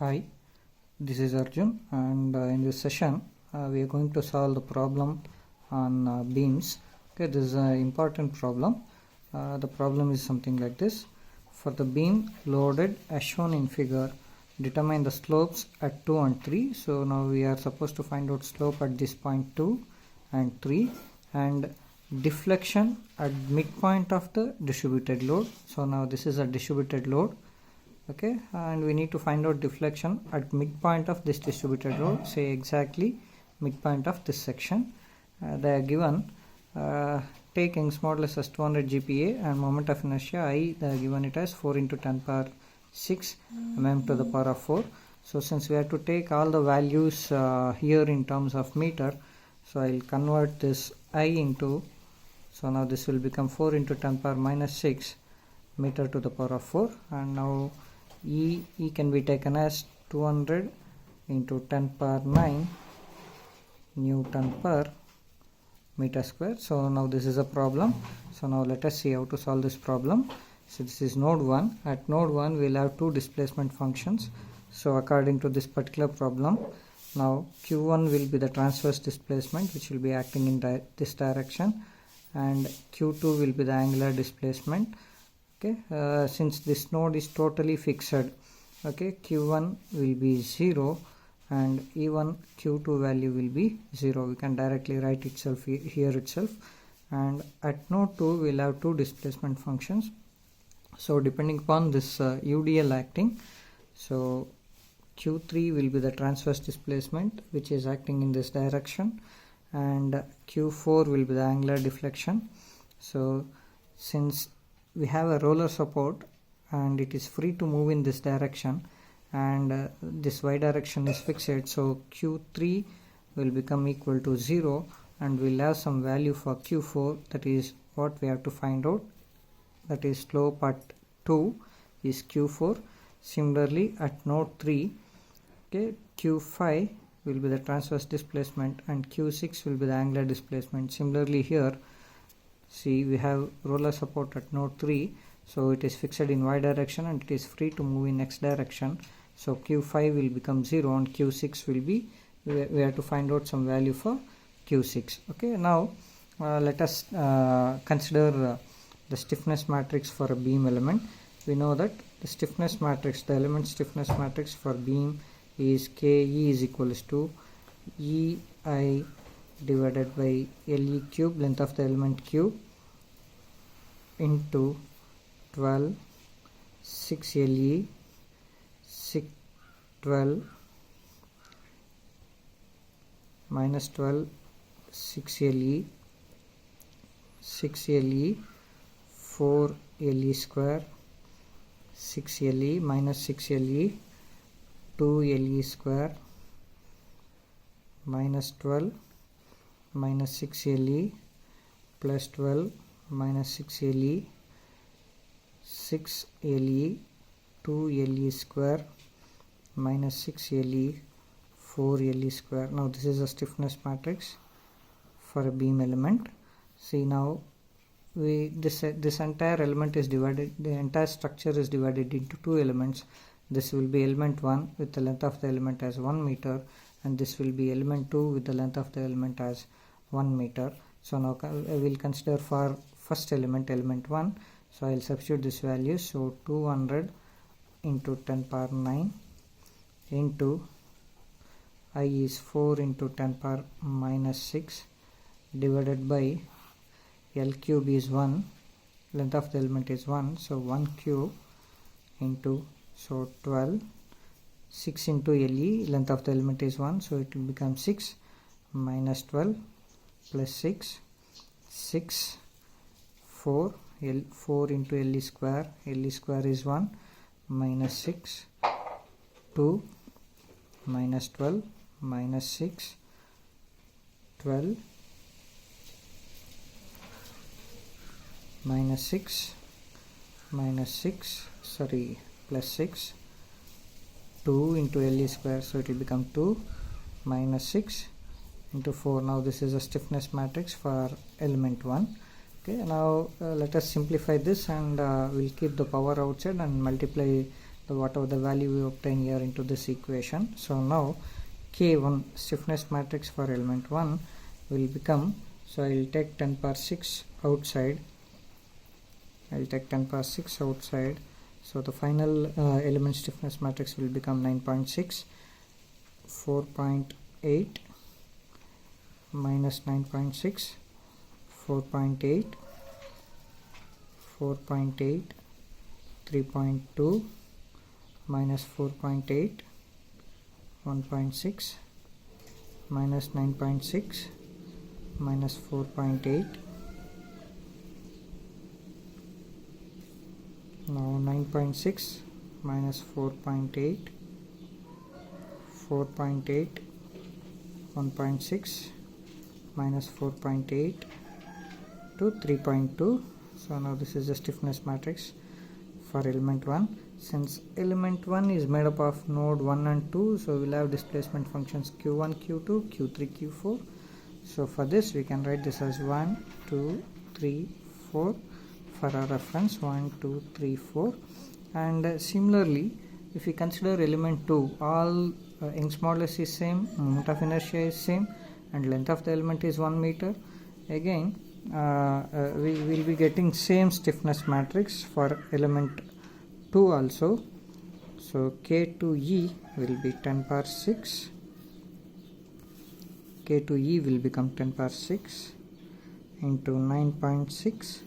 Hi, this is Arjun, and in this session we are going to solve the problem on beams. Okay, this is an important problem. The problem is something like this. For the beam loaded as shown in figure, determine the slopes at 2 and 3. So now we are supposed to find out slope at this point 2 and 3 and deflection at midpoint of the distributed load. So now this is a distributed load. Okay, and we need to find out deflection at midpoint of this distributed load, say exactly midpoint of this section. They are given take Young's modulus as 200 GPa and moment of inertia I, they are given it as 4 into 10 power 6 mm to the power of 4. So since we have to take all the values here in terms of meter, so I will convert this I into, so now this will become 4 into 10 power minus 6 meter to the power of 4, and now E can be taken as 200 into 10 power 9 Newton per meter square. So now this is a problem. So now let us see how to solve this problem. So this is node 1. At node 1 we will have two displacement functions. So according to this particular problem, now Q1 will be the transverse displacement which will be acting in this direction, and Q2 will be the angular displacement. Okay, since this node is totally fixed, okay, Q1 will be 0 and even Q2 value will be 0. We can directly write itself here itself. And at node 2 we will have two displacement functions. So depending upon this UDL acting, so Q3 will be the transverse displacement which is acting in this direction, and Q4 will be the angular deflection. So since we have a roller support and it is free to move in this direction, and this y direction is fixed, so Q3 will become equal to 0 and we'll have some value for Q4. That is what we have to find out, that is slope at 2 is Q4. Similarly at node 3, okay, Q5 will be the transverse displacement and Q6 will be the angular displacement. Similarly here, see, we have roller support at node 3, so it is fixed in y direction and it is free to move in x direction. So Q5 will become 0 and Q6 will be, we have to find out some value for Q6. Okay, now let us consider the stiffness matrix for a beam element. We know that the stiffness matrix, the element stiffness matrix for beam is KE is equals to EI divided by LE cube, length of the element cube, into 12 6 LE 12 minus 12 6 LE 6 LE 4 LE square 6 LE minus 6 LE 2 LE square minus 12 minus 6 LE plus 12 minus 6 LE 6 LE 2 LE square minus 6 LE 4 LE square. Now this is a stiffness matrix for a beam element. See, now this entire element is divided, the entire structure is divided into two elements. This will be element 1 with the length of the element as 1 meter, and this will be element 2 with the length of the element as 1 meter. So now I will consider for first element, element 1. So I will substitute this value. So 200 into 10 power 9 into I is 4 into 10 power minus 6 divided by L cube is 1, length of the element is 1, so 1 cube into, so 12, 6 into LE, length of the element is 1, so it will become 6 minus 12 plus 6, 6, 4, 4 into LE square is 1, minus 6, 2, minus 12, minus 6, 12, minus 6, minus 6, sorry, plus 6, 2 into LE square, so it will become 2, minus 6 into 4. Now this is a stiffness matrix for element 1. Okay, now let us simplify this, and we'll keep the power outside and multiply whatever the value we obtain here into this equation. So now K1 stiffness matrix for element 1 will become, so I will take 10 power 6 outside, so the final element stiffness matrix will become 9.6, 4.8 minus 9.6, 4.8, 4.8, 3.2 minus 4.8, 1.6 minus 9.6 minus 4.8. Now 9.6 minus 4.8, 4.8, 1.6 minus 4.8 to 3.2. So now this is the stiffness matrix for element 1. Since element 1 is made up of node 1 and 2, so we'll have displacement functions q1, q2, q3, q4. So for this we can write this as 1, 2, 3, 4 for our reference, 1, 2, 3, 4. And similarly, if we consider element 2, all Young's modulus is same, moment of inertia is same, and length of the element is 1 meter. Again, we will be getting same stiffness matrix for element 2 also. So K2E will be 10 power 6. K2E will become 10 power 6 into 9.6,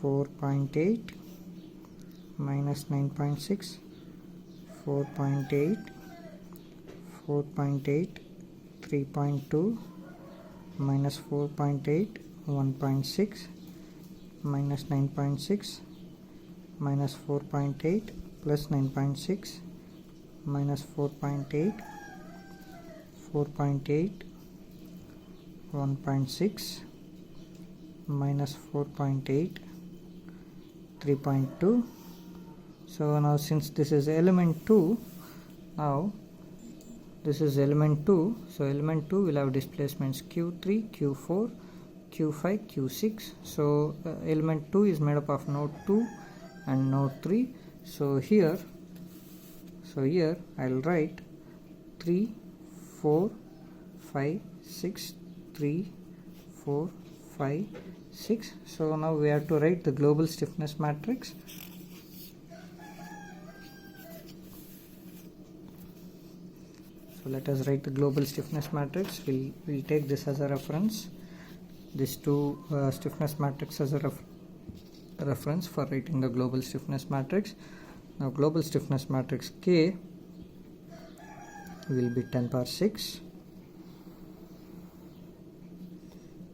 4.8 minus 9.6, 4.8, 4.8, 3.2 minus 4.8, 1.6 minus 9.6 minus 4.8 plus 9.6 minus 4.8, 4.8, 1.6 minus 4.8, 3.2. So now since this is element 2, now this is element 2, so element 2 will have displacements q3, q4, q5, q6. So element 2 is made up of node 2 and node 3. So here I'll write 3, 4, 5, 6, 3, 4, 5, 6. So now we have to write the global stiffness matrix. So let us write the global stiffness matrix. We'll take this as a reference, these two stiffness matrix as a reference for writing the global stiffness matrix. Now global stiffness matrix K will be 10 power 6,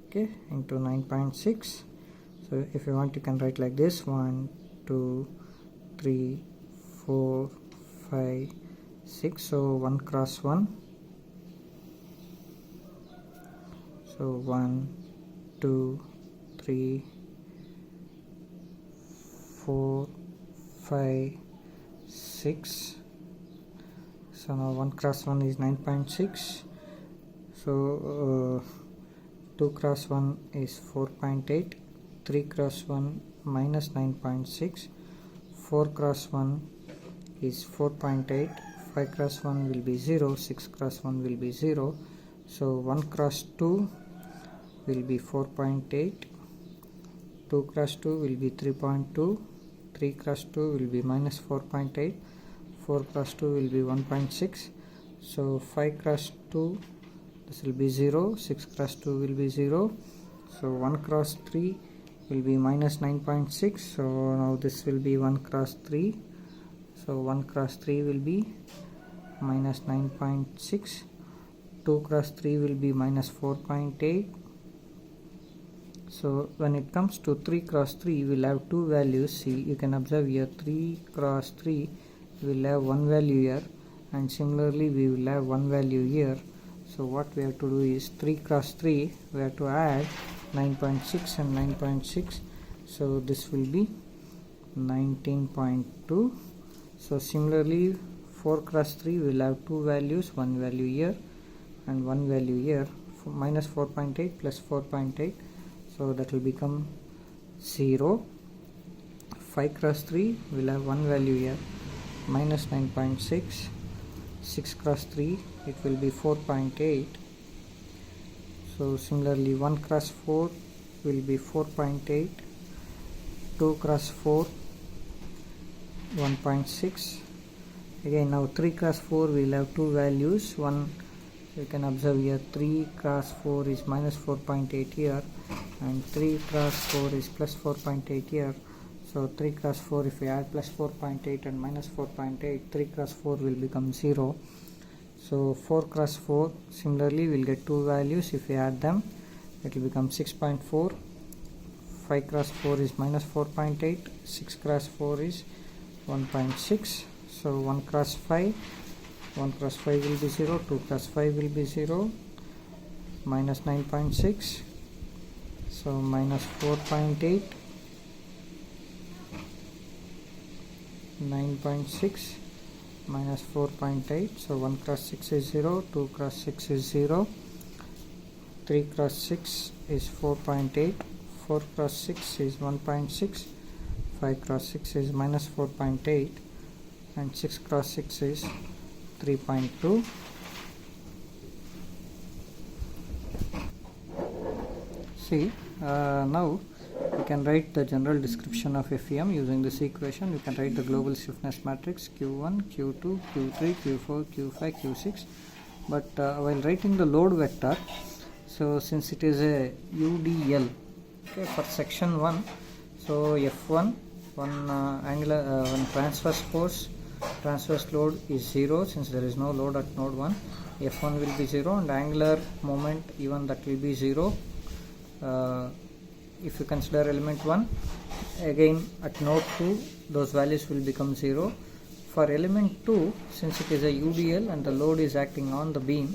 okay, into 9.6. So if you want, you can write like this: 1, 2, 3, 4, 5, 6. So 1 cross 1. So 1, 2, 3, 4, 5, 6. So now 1 cross 1 is 9.6. So 2 cross 1 is 4.8. 3 cross 1 minus 9.6. 4 cross 1 is 4.8. 5 cross 1 will be 0. 6 cross 1 will be 0. So 1 cross 2 will be 4.8. 2 cross 2 will be 3.2. 3 cross 2 will be minus 4.8. 4 cross 2 will be 1.6. So 5 cross 2, this will be 0. 6 cross 2 will be 0. So 1 cross 3 will be minus 9.6. So now this will be 1 cross 3. So 1 cross 3 will be minus 9.6. 2 cross 3 will be minus 4.8. So when it comes to 3 cross 3, we will have two values. See, you can observe here 3 cross 3 we will have one value here, and similarly we will have one value here. So what we have to do is 3 cross 3 we have to add 9.6 and 9.6. So this will be 19.2. So similarly 4 cross 3 will have two values, one value here and one value here, minus 4.8 plus 4.8. So that will become 0. 5 cross 3 will have one value here minus 9.6, 6 cross 3 it will be 4.8. So similarly 1 cross 4 will be 4.8, 2 cross 4 1.6. Again now 3 cross 4 will have two values. One you can observe here, 3 cross 4 is minus 4.8 here, and 3 cross 4 is plus 4.8 here. So 3 cross 4, if we add plus 4.8 and minus 4.8, 3 cross 4 will become 0. So 4 cross 4 similarly will get two values. If we add them, it will become 6.4. 5 cross 4 is minus 4.8, 6 cross 4 is 1.6. So 1 cross 5 will be 0, 2 cross 5 will be 0, minus 9.6, so minus 4.8, 9.6 minus 4.8, so 1 cross 6 is 0, 2 cross 6 is 0, 3 cross 6 is 4.8, 4 cross 6 is 1.6, 5 cross 6 is minus 4.8, and 6 cross 6 is 3.2. See, now we can write the general description of FEM using this equation. We can write the global stiffness matrix Q1, Q2, Q3, Q4, Q5, Q6. But while writing the load vector, so since it is a UDL, okay, for section 1, so F1, one transverse load is 0, since there is no load at node 1. F1 will be 0, and angular moment even that will be 0. If you consider element 1, again at node 2 those values will become 0. For element 2, since it is a UDL and the load is acting on the beam,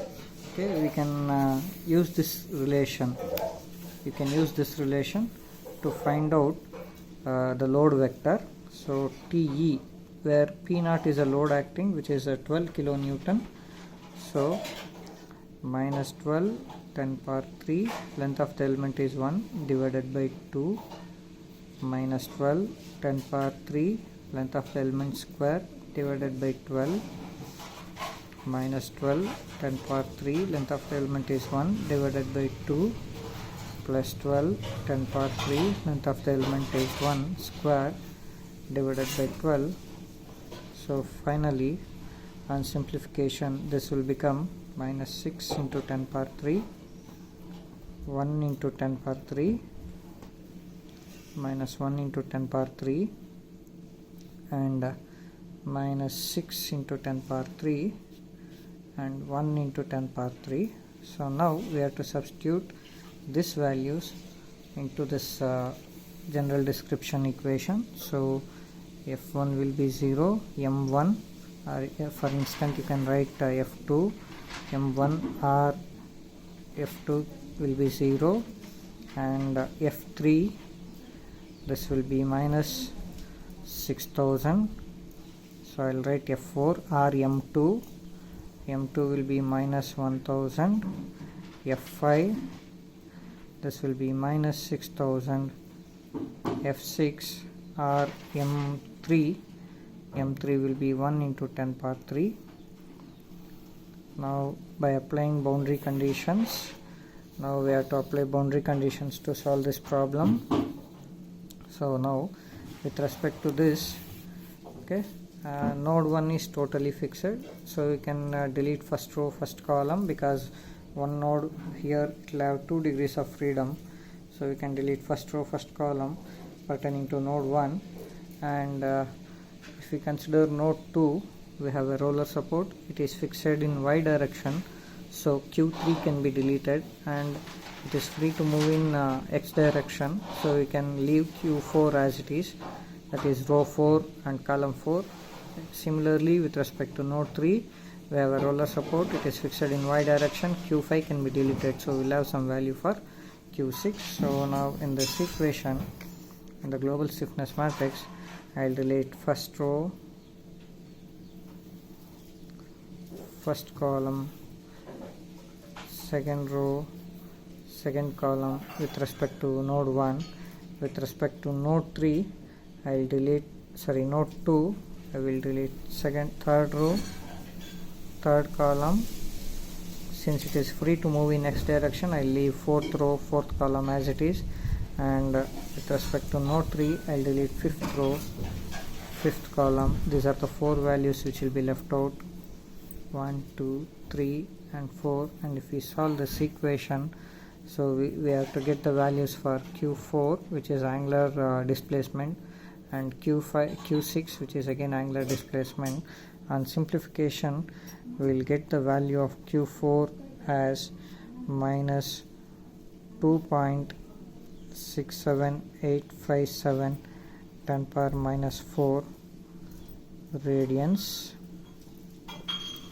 okay, we can use this relation. You can use this relation to find out the load vector. So TE, where P0 is a load acting, which is a 12 kilonewton, so minus 12 10 power 3, length of the element is 1 divided by 2, minus 12 10 power 3, length of the element square divided by 12, minus 12 10 power 3, length of the element is 1 divided by 2, plus 12 10 power 3, length of the element is 1 square divided by 12. So finally, on simplification, this will become minus 6 into 10 power 3, 1 into 10 power 3, minus 1 into 10 power 3, and minus 6 into 10 power 3, and 1 into 10 power 3. So now we have to substitute these values into this general description equation. So F1 will be 0, M1, or for instance you can write F2, M1 or F2 will be 0, and F3, this will be minus 6000. So I will write F4 or M2, M2 will be minus 1000, F5, this will be minus 6000, F6 or M3, M3 will be 1 into 10 power 3. Now by applying boundary conditions, now we have to apply boundary conditions to solve this problem. So now with respect to this, okay, node 1 is totally fixed, so we can delete first row, first column, because one node here it will have 2 degrees of freedom, so we can delete first row, first column pertaining to node 1. And if we consider node 2, we have a roller support, it is fixed in y direction, so Q3 can be deleted, and it is free to move in x direction, so we can leave Q4 as it is, that is row 4 and column 4. Similarly, with respect to node 3, we have a roller support, it is fixed in y direction, Q5 can be deleted, so we will have some value for Q6. So now in this equation, in the global stiffness matrix, I will delete first row, first column, second row, second column with respect to node 1. With respect to node 3, I will delete, node 2, I will delete third row, third column. Since it is free to move in x direction, I leave fourth row, fourth column as it is, and with respect to node 3, I'll delete fifth row, fifth column. These are the 4 values which will be left out, 1, 2, 3 and 4. And if we solve this equation, so we have to get the values for q4, which is angular displacement, and q5, q6, which is again angular displacement. On simplification, we will get the value of q4 as minus 2.67857 10 power minus 4 radians,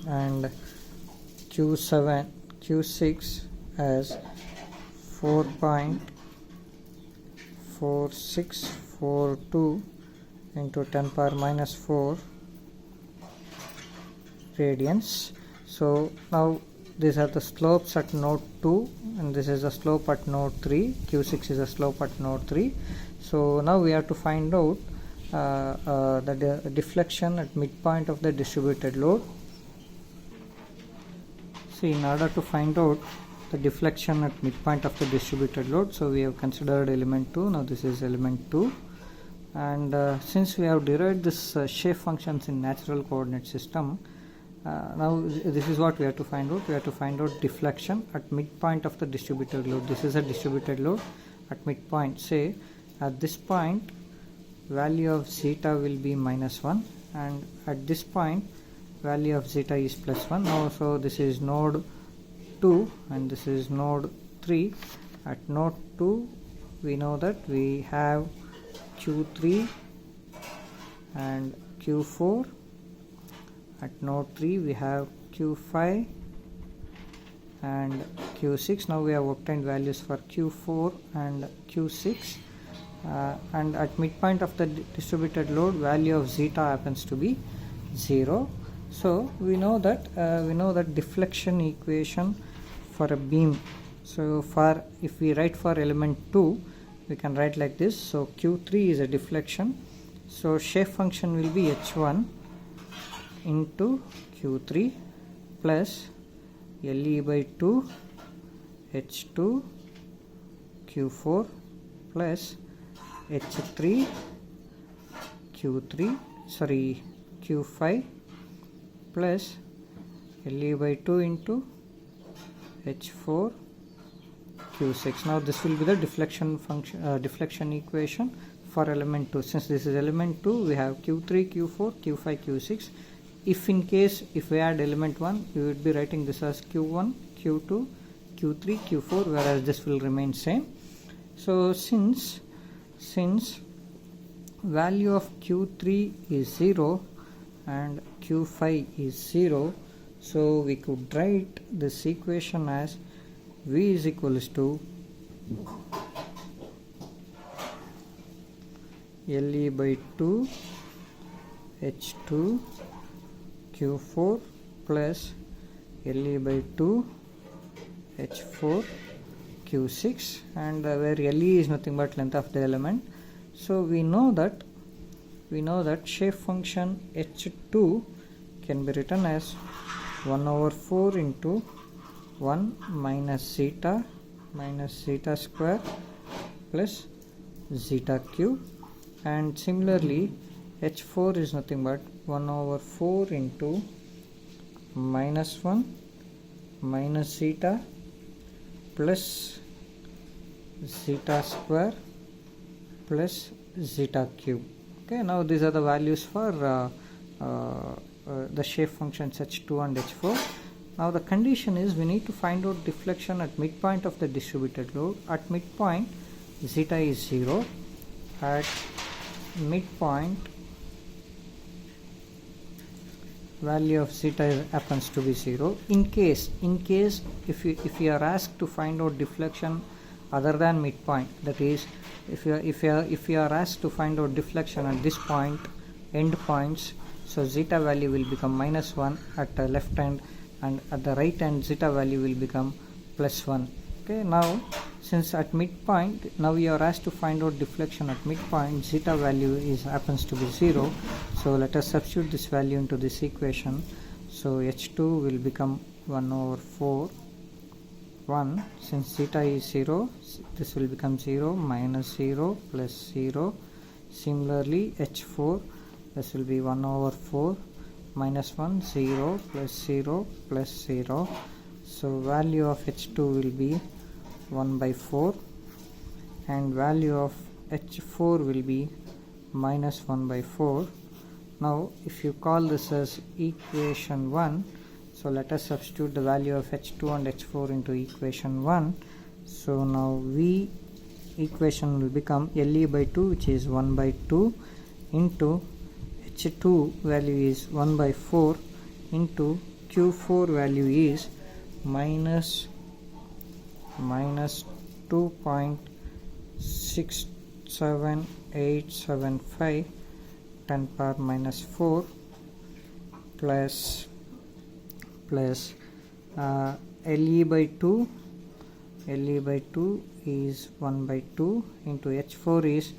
and q6 as 4.4642 into 10 power minus 4 radians. So now these are the slopes at node 2, and this is a slope at node 3. q6 is a slope at node 3. So now we have to find out the deflection at midpoint of the distributed load. So in order to find out the deflection at midpoint of the distributed load, so we have considered element 2. Now this is element 2, and since we have derived this shape functions in natural coordinate system, now this is what we have to find out. We have to find out deflection at midpoint of the distributed load. This is a distributed load at midpoint. Say at this point value of zeta will be minus 1, and at this point value of zeta is plus 1. Now so this is node 2 and this is node 3. At node 2 we know that we have q3 and q4. At node 3 we have q5 and q6. Now we have obtained values for q4 and q6, and at midpoint of the distributed load value of zeta happens to be 0. So we know that deflection equation for a beam. So for if we write for element 2, we can write like this. So q3 is a deflection, so shape function will be h1 into q3 plus le by 2 h2 q4 plus h3 q5 plus le by 2 into h4 q6. Now this will be the deflection function, deflection equation for element 2. Since this is element 2, we have q3 q4 q5 q6. If in case if we add element 1, we would be writing this as q1 q2 q3 q4, whereas this will remain same. So since value of q3 is 0 and q5 is 0, so we could write this equation as v is equals to le by 2 h2 q4 plus le by 2 h4 q6, and where le is nothing but length of the element. So we know that shape function h2 can be written as 1 over 4 into 1 minus zeta square plus zeta cube, and similarly h4 is nothing but 1 over 4 into minus 1 minus zeta plus zeta square plus zeta cube. Okay, now these are the values for the shape functions h2 and h4. Now the condition is we need to find out deflection at midpoint of the distributed load. At midpoint zeta is 0. At midpoint value of zeta happens to be 0. In case if you are asked to find out deflection other than midpoint, that is if you are asked to find out deflection at this point, end points, so zeta value will become minus 1 at the left hand, and at the right hand zeta value will become plus 1. Okay, now since at midpoint, now we are asked to find out deflection at midpoint, zeta value happens to be 0. So let us substitute this value into this equation. So h2 will become 1 over 4 1. Since zeta is 0, this will become 0 minus 0 plus 0. Similarly h4, this will be 1 over 4 minus 1, 0 plus 0 plus 0. So value of h2 will be 1 by 4 and value of h4 will be minus 1 by 4. Now if you call this as equation 1, so let us substitute the value of h2 and h4 into equation 1. So now V equation will become LE by 2, which is 1 by 2, into h2 value is 1 by 4 into q4 value is minus 2.67875 10 power minus 4 plus LE by 2 is 1 by 2 into h4 is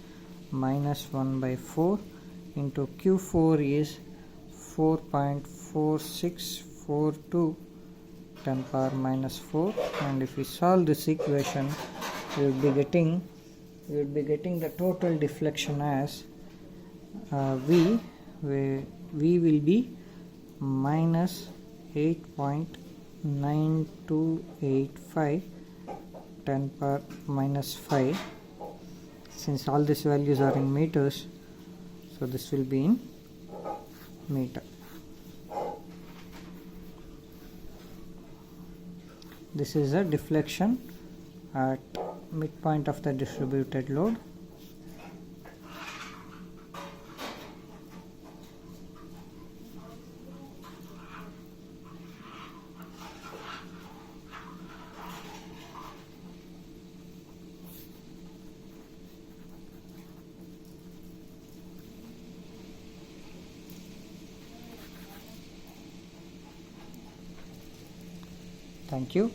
minus 1 by 4 into q4 is 4.4642 10 power minus 4. And if we solve this equation, we will be getting the total deflection as V will be minus 8.9285 10 power minus 5. Since all these values are in meters, so this will be in meter. This is a deflection at midpoint of the distributed load. Thank you.